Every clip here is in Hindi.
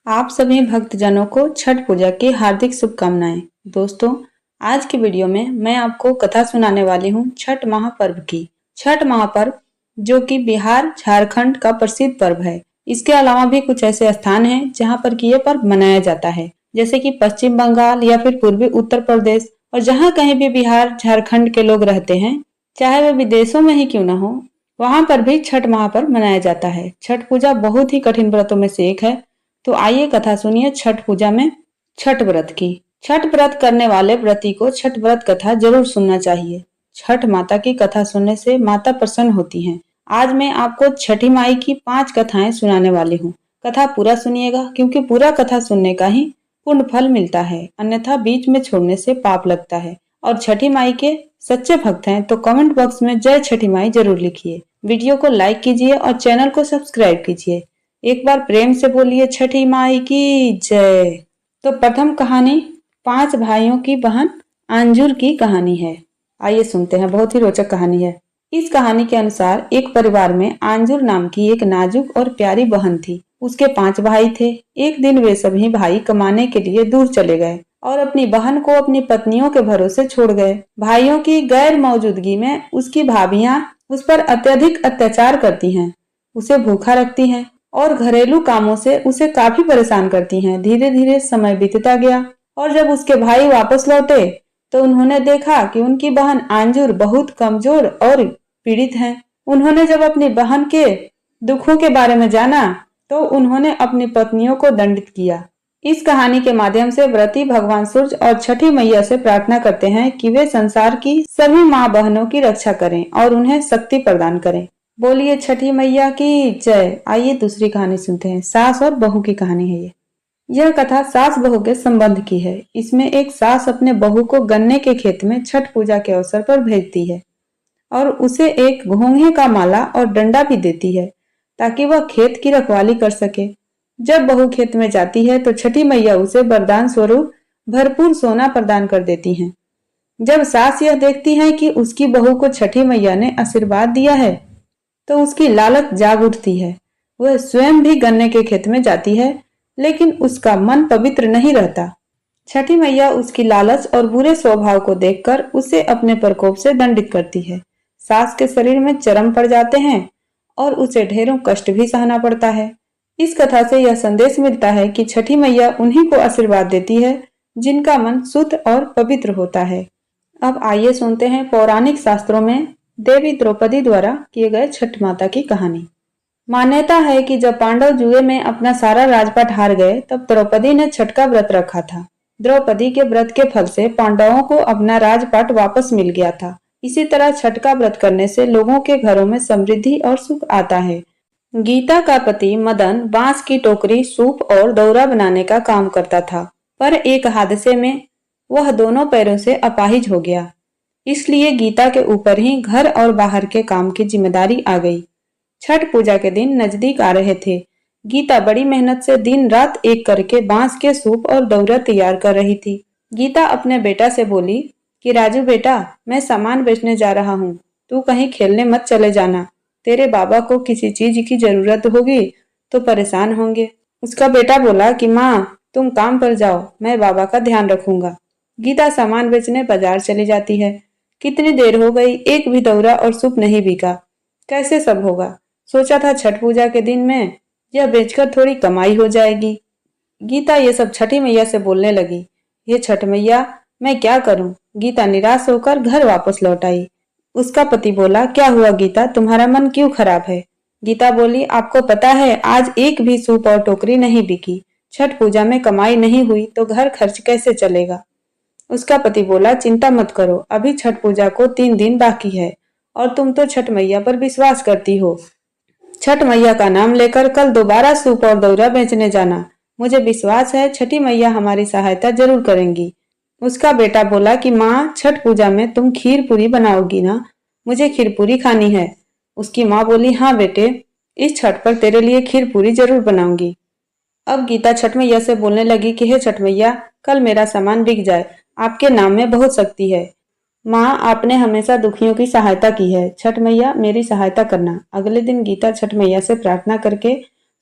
आप सभी भक्तजनों को छठ पूजा की हार्दिक शुभकामनाएं। दोस्तों, आज की वीडियो में मैं आपको कथा सुनाने वाली हूँ छठ महापर्व की। छठ महापर्व जो कि बिहार झारखंड का प्रसिद्ध पर्व है। इसके अलावा भी कुछ ऐसे स्थान हैं जहाँ पर कि ये पर्व मनाया जाता है, जैसे कि पश्चिम बंगाल या फिर पूर्वी उत्तर प्रदेश, और जहाँ कहीं भी बिहार झारखंड के लोग रहते हैं, चाहे वे विदेशों में ही क्यों न हो, वहां पर भी छठ महापर्व मनाया जाता है। छठ पूजा बहुत ही कठिन व्रतों में से एक है। तो आइए कथा सुनिए छठ पूजा में छठ व्रत की। छठ व्रत करने वाले व्रती को छठ व्रत कथा जरूर सुनना चाहिए। छठ माता की कथा सुनने से माता प्रसन्न होती हैं। आज मैं आपको छठी माई की 5 कथाएं सुनाने वाली हूँ। कथा पूरा सुनिएगा, क्योंकि पूरा कथा सुनने का ही पुण्य फल मिलता है, अन्यथा बीच में छोड़ने से पाप लगता है। और छठी माई के सच्चे भक्त हैं तो कमेंट बॉक्स में जय छठी माई जरूर लिखिए। वीडियो को लाइक कीजिए और चैनल को सब्सक्राइब कीजिए। एक बार प्रेम से बोलिए छठी माई की जय। तो प्रथम कहानी 5 भाइयों की बहन आंजुर की कहानी है। आइए सुनते हैं, बहुत ही रोचक कहानी है। इस कहानी के अनुसार एक परिवार में आंजुर नाम की एक नाजुक और प्यारी बहन थी। उसके 5 भाई थे। एक दिन वे सभी भाई कमाने के लिए दूर चले गए और अपनी बहन को अपनी पत्नियों के भरोसे छोड़ गए। भाइयों की गैर मौजूदगी में उसकी भाभियां उस पर अत्यधिक अत्याचार करती हैं, उसे भूखा रखती हैं और घरेलू कामों से उसे काफी परेशान करती हैं। धीरे धीरे समय बीतता गया और जब उसके भाई वापस लौटे तो उन्होंने देखा कि उनकी बहन आंजुर बहुत कमजोर और पीड़ित है। उन्होंने जब अपनी बहन के दुखों के बारे में जाना तो उन्होंने अपनी पत्नियों को दंडित किया। इस कहानी के माध्यम से व्रती भगवान सूर्य और छठी मैया से प्रार्थना करते हैं कि वे संसार की सभी माँ बहनों की रक्षा करें और उन्हें शक्ति प्रदान करें। बोलिए छठी मैया की जय। आइए दूसरी कहानी सुनते हैं। सास और बहू की कहानी है ये। यह कथा सास बहू के संबंध की है। इसमें एक सास अपने बहू को गन्ने के खेत में छठ पूजा के अवसर पर भेजती है और उसे एक घोंघे का माला और डंडा भी देती है ताकि वह खेत की रखवाली कर सके। जब बहू खेत में जाती है तो छठी मैया उसे वरदान स्वरूप भरपूर सोना प्रदान कर देती हैं। जब सास यह देखती है कि उसकी बहू को छठी मैया ने आशीर्वाद दिया है तो उसकी लालच जाग उठती है। वह स्वयं भी गन्ने के खेत में जाती है, लेकिन उसका मन पवित्र नहीं रहता। छठी मैया उसकी लालच और बुरे स्वभाव को देखकर उसे अपने प्रकोप से दंडित करती है। सास के शरीर में चरम पड़ जाते हैं और उसे ढेरों कष्ट भी सहना पड़ता है। इस कथा से यह संदेश मिलता है कि छठी मैया उन्हीं को आशीर्वाद देती है जिनका मन शुद्ध और पवित्र होता है। अब आइए सुनते हैं पौराणिक शास्त्रों में देवी द्रौपदी द्वारा किए गए छठ माता की कहानी। मान्यता है कि जब पांडव जुए में अपना सारा राजपाट हार गए तब द्रौपदी ने छठ का व्रत रखा था। द्रौपदी के व्रत के फल से पांडवों को अपना राजपाट वापस मिल गया था। इसी तरह छठ का व्रत करने से लोगों के घरों में समृद्धि और सुख आता है। गीता का पति मदन बांस की टोकरी, सूप और दौरा बनाने का काम करता था, पर एक हादसे में वह दोनों पैरों से अपाहिज हो गया। इसलिए गीता के ऊपर ही घर और बाहर के काम की जिम्मेदारी आ गई। छठ पूजा के दिन नजदीक आ रहे थे। गीता बड़ी मेहनत से दिन रात एक करके बांस के सूप और दौरा तैयार कर रही थी। गीता अपने बेटा से बोली कि राजू बेटा, मैं सामान बेचने जा रहा हूँ, तू कहीं खेलने मत चले जाना। तेरे बाबा को किसी चीज की जरूरत होगी तो परेशान होंगे। उसका बेटा बोला कि माँ, तुम काम पर जाओ, मैं बाबा का ध्यान रखूंगा। गीता सामान बेचने बाजार चली जाती है। कितनी देर हो गई, एक भी दौरा और सूप नहीं बिका। कैसे सब होगा? सोचा था छठ पूजा के दिन में यह बेचकर थोड़ी कमाई हो जाएगी। गीता ये सब छठी मैया से बोलने लगी। ये छठ मैया, मैं क्या करूं? गीता निराश होकर घर वापस लौट आई। उसका पति बोला, क्या हुआ गीता, तुम्हारा मन क्यों खराब है? गीता बोली, आपको पता है आज एक भी सूप और टोकरी नहीं बिकी। छठ पूजा में कमाई नहीं हुई तो घर खर्च कैसे चलेगा? उसका पति बोला, चिंता मत करो, अभी छठ पूजा को 3 दिन बाकी है और तुम तो छठ मैया पर विश्वास करती हो। छठ मैया का नाम लेकर कल दोबारा सूप और दौरा बेचने जाना। मुझे विश्वास है छठी मैया हमारी सहायता जरूर करेंगी। उसका बेटा बोला कि माँ, छठ पूजा में तुम खीर पूरी बनाओगी ना? मुझे खीर पूरी खानी है। उसकी माँ बोली, हाँ बेटे, इस छठ पर तेरे लिए खीर पूरी जरूर बनाऊंगी। अब गीता छठ मैया से बोलने लगी कि हे छठ मैया, कल मेरा सामान बिक जाए, आपके नाम में बहुत शक्ति है। माँ, आपने हमेशा दुखियों की सहायता की है, छठ मैया मेरी सहायता करना। अगले दिन गीता छठ मैया से प्रार्थना करके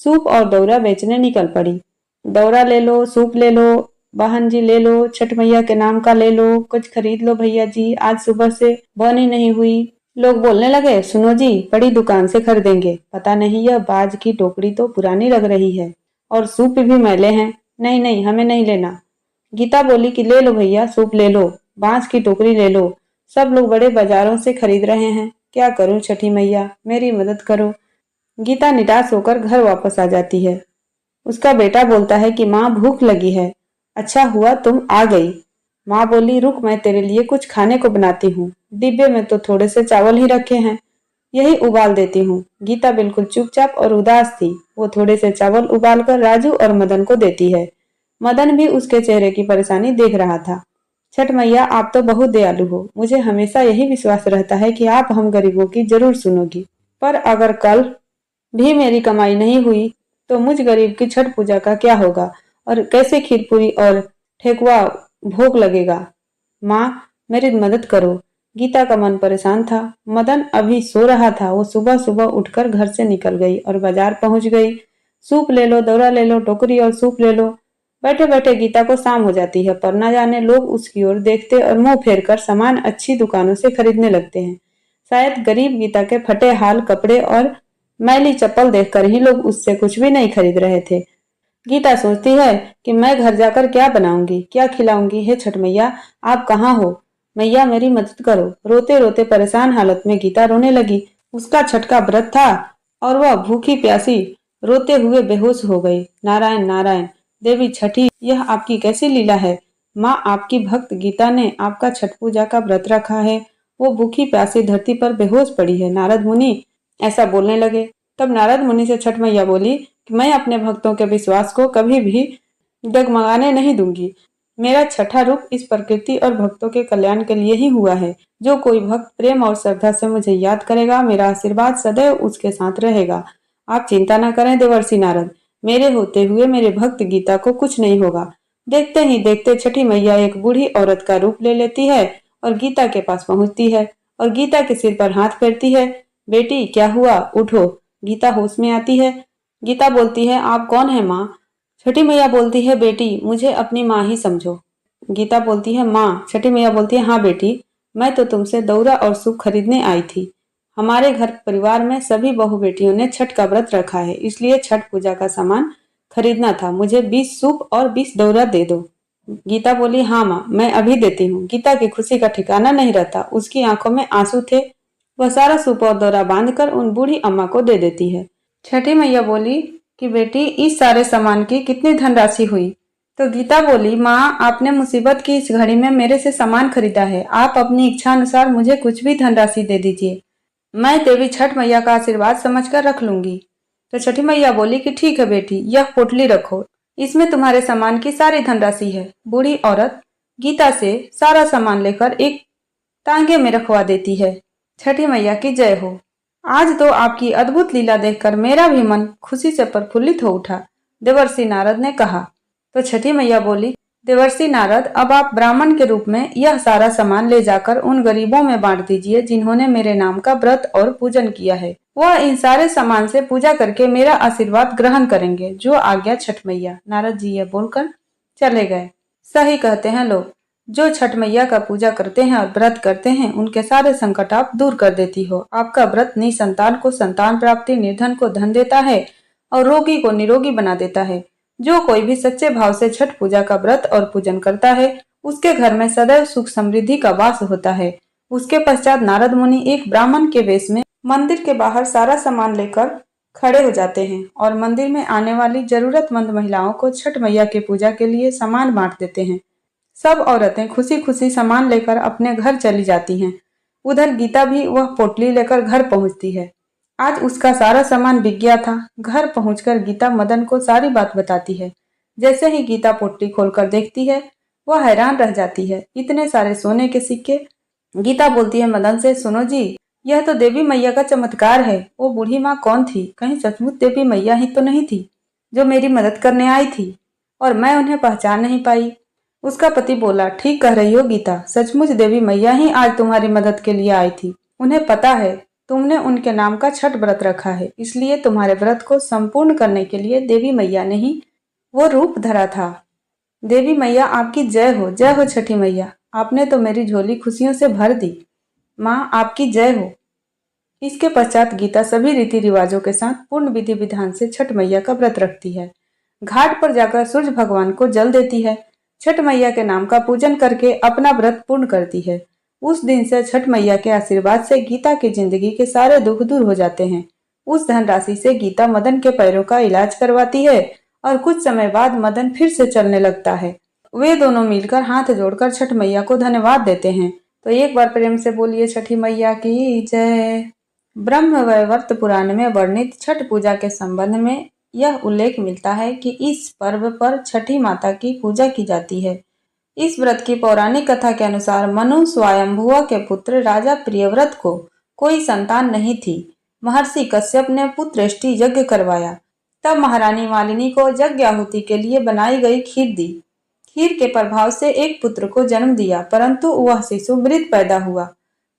सूप और दौरा बेचने निकल पड़ी। दौरा ले लो, सूप ले लो, बहन जी ले लो, छठ मैया के नाम का ले लो, कुछ खरीद लो भैया जी, आज सुबह से बोनी नहीं हुई। लोग बोलने लगे, सुनो जी, बड़ी दुकान से खरीदेंगे, पता नहीं यह बाज की टोकरी तो पुरानी लग रही है और सूप भी मैले हैं। नहीं नहीं, हमें नहीं लेना। गीता बोली कि ले लो भैया, सूप ले लो, बांस की टोकरी ले लो, सब लोग बड़े बाजारों से खरीद रहे हैं, क्या करूं छठी मैया, मेरी मदद करो। गीता निराश होकर घर वापस आ जाती है। उसका बेटा बोलता है कि माँ भूख लगी है, अच्छा हुआ तुम आ गई। माँ बोली, रुक मैं तेरे लिए कुछ खाने को बनाती हूँ, डिब्बे में तो थोड़े से चावल ही रखे हैं, यही उबाल देती हूँ। गीता बिल्कुल चुपचाप और उदास थी। वो थोड़े से चावल उबालकर राजू और मदन को देती है। मदन भी उसके चेहरे की परेशानी देख रहा था। छठ मैया, आप तो बहुत दयालु हो, मुझे हमेशा यही विश्वास रहता है कि आप हम गरीबों की जरूर सुनोगी, पर अगर कल भी मेरी कमाई नहीं हुई तो मुझ गरीब की छठ पूजा का क्या होगा और कैसे खीर पूरी और ठेकुआ भोग लगेगा। माँ, मेरी मदद करो। गीता का मन परेशान था। मदन अभी सो रहा था। वो सुबह सुबह उठकर घर से निकल गई और बाजार पहुंच गई। सूप ले लो, दौरा ले लो, टोकरी और सूप ले लो। बैठे बैठे गीता को शाम हो जाती है, पर न जाने लोग उसकी ओर देखते और मुंह फेर कर सामान अच्छी दुकानों से खरीदने लगते हैं। शायद गरीब गीता के फटे हाल कपड़े और मैली चप्पल देखकर ही लोग उससे कुछ भी नहीं खरीद रहे थे। गीता सोचती है कि मैं घर जाकर क्या बनाऊंगी, क्या खिलाऊंगी। हे छठ मैया, आप कहाँ हो? मैया मेरी मदद करो। रोते रोते परेशान हालत में गीता रोने लगी। उसका छठ का व्रत था और वह भूखी प्यासी रोते हुए बेहोश हो गई। नारायण नारायण, देवी छठी, यह आपकी कैसी लीला है? माँ, आपकी भक्त गीता ने आपका छठ पूजा का व्रत रखा है, वो भूखी प्यासी धरती पर बेहोश पड़ी है। नारद मुनि ऐसा बोलने लगे। तब नारद मुनि से छठ मैया बोली कि मैं अपने भक्तों के विश्वास को कभी भी डगमगाने नहीं दूंगी। मेरा छठा रूप इस प्रकृति और भक्तों के कल्याण के लिए ही हुआ है। जो कोई भक्त प्रेम और श्रद्धा से मुझे याद करेगा, मेरा आशीर्वाद सदैव उसके साथ रहेगा। आप चिंता न करें देवर्षि नारद, मेरे होते हुए मेरे भक्त गीता को कुछ नहीं होगा। देखते ही देखते छठी मैया एक बूढ़ी औरत का रूप ले लेती है और गीता के पास पहुंचती है और गीता के सिर पर हाथ फेरती है। बेटी, क्या हुआ? उठो। गीता होश में आती है। गीता बोलती है, आप कौन है माँ? छठी मैया बोलती है, बेटी मुझे अपनी माँ ही समझो। गीता बोलती है, माँ। छठी मैया बोलती है, हाँ बेटी, मैं तो तुमसे दौरा और सूप खरीदने आई थी। हमारे घर परिवार में सभी बहू बेटियों ने छठ का व्रत रखा है, इसलिए छठ पूजा का सामान खरीदना था। मुझे 20 सूप और 20 दौरा दे दो। गीता बोली, हाँ माँ, मैं अभी देती हूँ। गीता की खुशी का ठिकाना नहीं रहता। उसकी आंखों में आंसू थे। वह सारा सूप और दौरा बांधकर उन बूढ़ी अम्मा को दे देती है। छठी मैया बोली कि बेटी, इस सारे सामान की कितनी धनराशि हुई? तो गीता बोली, माँ, आपने मुसीबत की इस घड़ी में मेरे से सामान खरीदा है, आप अपनी इच्छा अनुसार मुझे कुछ भी धनराशि दे दीजिए, मैं देवी छठ मैया का आशीर्वाद समझकर रख लूंगी। तो छठी मैया बोली कि ठीक है बेटी, यह पोटली रखो, इसमें तुम्हारे सामान की सारी धनराशि है। बूढ़ी औरत गीता से सारा सामान लेकर एक तांगे में रखवा देती है। छठी मैया की जय हो। आज तो आपकी अद्भुत लीला देखकर मेरा भी मन खुशी से प्रफुल्लित हो उठा, देवर्षि नारद ने कहा। तो छठी मैया बोली, देवर्षि नारद, अब आप ब्राह्मण के रूप में यह सारा सामान ले जाकर उन गरीबों में बांट दीजिए जिन्होंने मेरे नाम का व्रत और पूजन किया है। वह इन सारे सामान से पूजा करके मेरा आशीर्वाद ग्रहण करेंगे। जो आज्ञा छठ मैया। नारद जी यह बोलकर चले गए। सही कहते हैं लोग, जो छठ मैया का पूजा करते हैं और व्रत करते हैं, उनके सारे संकट आप दूर कर देती हो। आपका व्रत निसंतान को संतान प्राप्ति, निर्धन को धन देता है और रोगी को निरोगी बना देता है। जो कोई भी सच्चे भाव से छठ पूजा का व्रत और पूजन करता है, उसके घर में सदैव सुख समृद्धि का वास होता है। उसके पश्चात नारद मुनि एक ब्राह्मण के वेश में मंदिर के बाहर सारा सामान लेकर खड़े हो जाते हैं और मंदिर में आने वाली जरूरतमंद महिलाओं को छठ मैया के पूजा के लिए सामान बांट देते हैं। सब औरतें खुशी खुशी सामान लेकर अपने घर चली जाती हैं। उधर गीता भी वह पोटली लेकर घर पहुंचती है। आज उसका सारा सामान बिक गया था। घर पहुंचकर गीता मदन को सारी बात बताती है। जैसे ही गीता पोटली खोलकर देखती है, वह हैरान रह जाती है। इतने सारे सोने के सिक्के। गीता बोलती है मदन से, सुनो जी, यह तो देवी मैया का चमत्कार है। वो बूढ़ी माँ कौन थी? कहीं सचमुच देवी मैया ही तो नहीं थी जो मेरी मदद करने आई थी और मैं उन्हें पहचान नहीं पाई? उसका पति बोला, ठीक कह रही हो गीता, सचमुच देवी मैया ही आज तुम्हारी मदद के लिए आई थी। उन्हें पता है तुमने उनके नाम का छठ व्रत रखा है, इसलिए तुम्हारे व्रत को संपूर्ण करने के लिए देवी मैया ने ही वो रूप धरा था। देवी मैया आपकी जय हो छठी मैया, आपने तो मेरी झोली खुशियों से भर दी। माँ आपकी जय हो। इसके पश्चात गीता सभी रीति रिवाजों के साथ पूर्ण विधि विधान से छठ मैया का व्रत रखती है। घाट पर जाकर सूर्य भगवान को जल देती है। छठ मैया के नाम का पूजन करके अपना व्रत पूर्ण करती है। उस दिन से छठ मैया के आशीर्वाद से गीता की जिंदगी के सारे दुख दूर हो जाते हैं। उस धनराशि से गीता मदन के पैरों का इलाज करवाती है और कुछ समय बाद मदन फिर से चलने लगता है। वे दोनों मिलकर हाथ जोड़कर छठ मैया को धन्यवाद देते हैं। तो एक बार प्रेम से बोलिए छठी मैया की जय। ब्रह्म वैवर्त पुराण में वर्णित छठ पूजा के संबंध में यह उल्लेख मिलता है कि इस पर्व पर छठी माता की पूजा की जाती है। इस व्रत की पौराणिक कथा के अनुसार मनु स्वयंभुआ के पुत्र राजा प्रियव्रत को कोई संतान नहीं थी। महर्षि कश्यप ने पुत्रेष्टि यज्ञ करवाया। तब महारानी मालिनी को यज्ञ आहुति के लिए बनाई गई खीर दी। खीर के प्रभाव से एक पुत्र को जन्म दिया, परंतु वह शिशु मृत पैदा हुआ।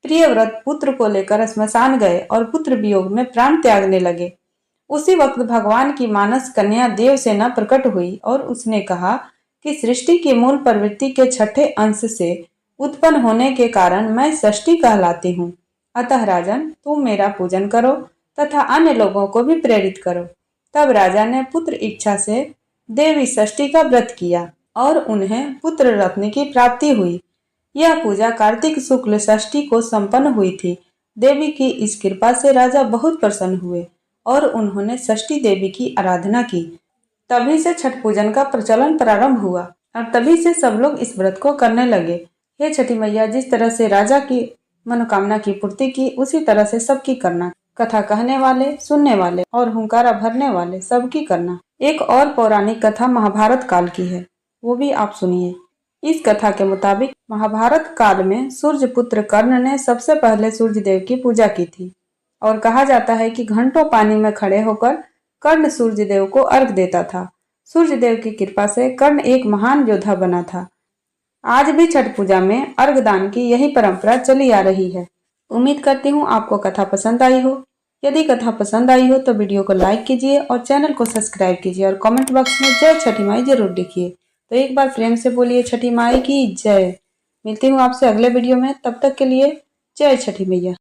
प्रियव्रत पुत्र को लेकर श्मशान गए और पुत्र वियोग में प्राण त्यागने लगे। उसी वक्त भगवान की मानस कन्या देवसेना प्रकट हुई और उसने कहा कि सृष्टि की मूल प्रवृत्ति के छठे अंश से उत्पन्न होने के कारण मैं षष्ठी कहलाती हूँ। अतः राजन, तुम मेरा पूजन करो तथा अन्य लोगों को भी प्रेरित करो। तब राजा ने पुत्र इच्छा से देवी षष्ठी का व्रत किया और उन्हें पुत्र रत्न की प्राप्ति हुई। यह पूजा कार्तिक शुक्ल षष्ठी को संपन्न हुई थी। देवी की इस कृपा से राजा बहुत प्रसन्न हुए और उन्होंने षष्ठी देवी की आराधना की। तभी से छठ पूजन का प्रचलन प्रारंभ हुआ और तभी से सब लोग इस व्रत को करने लगे। हे छठी मैया, जिस तरह से राजा की मनोकामना की पूर्ति की, उसी तरह से सबकी करना। कथा कहने वाले, सुनने वाले और हुंकारा भरने वाले सबकी करना। एक और पौराणिक कथा महाभारत काल की है, वो भी आप सुनिए। इस कथा के मुताबिक महाभारत काल में सूर्य पुत्र कर्ण ने सबसे पहले सूर्य देव की पूजा की थी और कहा जाता है कि घंटों पानी में खड़े होकर कर्ण सूर्य देव को अर्घ देता था। सूर्य देव की कृपा से कर्ण एक महान योद्धा बना था। आज भी छठ पूजा में अर्घ दान की यही परंपरा चली आ रही है। उम्मीद करती हूँ आपको कथा पसंद आई हो। यदि कथा पसंद आई हो तो वीडियो को लाइक कीजिए और चैनल को सब्सक्राइब कीजिए और कमेंट बॉक्स में जय छठी माई जरूर लिखिए। तो एक बार प्रेम से बोलिए छठी माई की जय। मिलती हूँ आपसे अगले वीडियो में, तब तक के लिए जय छठी मैया।